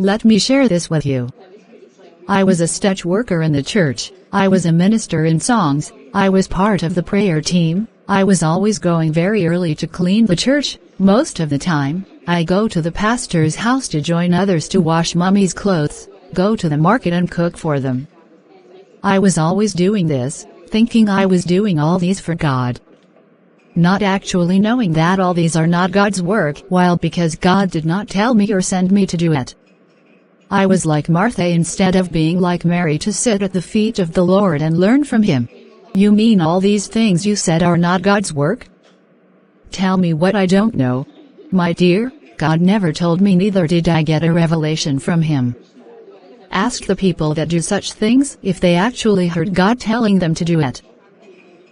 Let me share this with you. I was a stage worker in the church, I was a minister in songs, I was part of the prayer team, I was always going very early to clean the church. Most of the time, I go to the pastor's house to join others to wash mummy's clothes, go to the market and cook for them. I was always doing this, thinking I was doing all these for God. Not actually knowing that all these are not God's work, while because God did not tell me or send me to do it. I was like Martha instead of being like Mary to sit at the feet of the Lord and learn from Him. You mean all these things you said are not God's work? Tell me what I don't know. My dear, God never told me, neither did I get a revelation from Him. Ask the people that do such things if they actually heard God telling them to do it.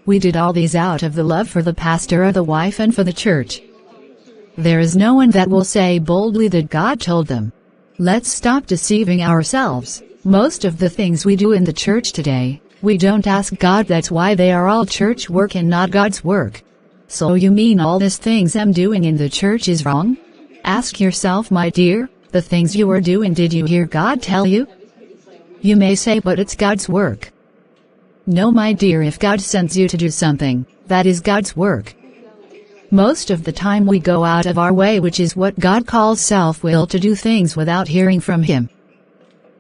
We did all these out of the love for the pastor or the wife and for the church. There is no one that will say boldly that God told them. Let's stop deceiving ourselves. Most of the things we do in the church today, we don't ask God. That's why they are all church work and not God's work. So you mean all these things I'm doing in the church is wrong? Ask yourself, my dear, the things you are doing, did you hear God tell you? You may say, but it's God's work. No, my dear, if God sends you to do something, that is God's work. Most of the time we go out of our way, which is what God calls self-will, to do things without hearing from Him.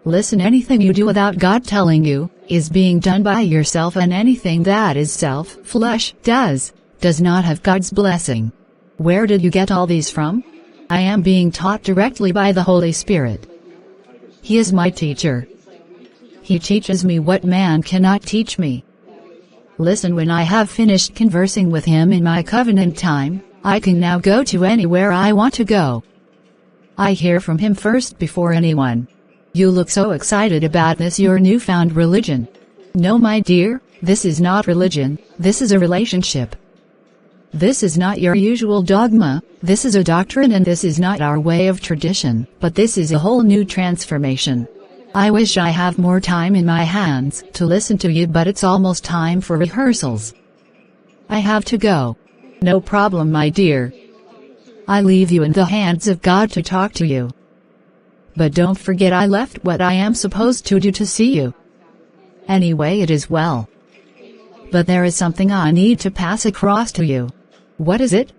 Listen, anything you do without God telling you, is being done by yourself, and anything that is self-flesh does not have God's blessing. Where did you get all these from? I am being taught directly by the Holy Spirit. He is my teacher. He teaches me what man cannot teach me. Listen, when I have finished conversing with Him in my covenant time, I can now go to anywhere I want to go. I hear from Him first before anyone. You look so excited about this, your newfound religion. No, my dear, this is not religion, this is a relationship. This is not your usual dogma, this is a doctrine, and this is not our way of tradition, but this is a whole new transformation. I wish I have more time in my hands to listen to you, but it's almost time for rehearsals. I have to go. No problem, my dear. I leave you in the hands of God to talk to you. But don't forget, I left what I am supposed to do to see you. Anyway, it is well. But there is something I need to pass across to you. What is it?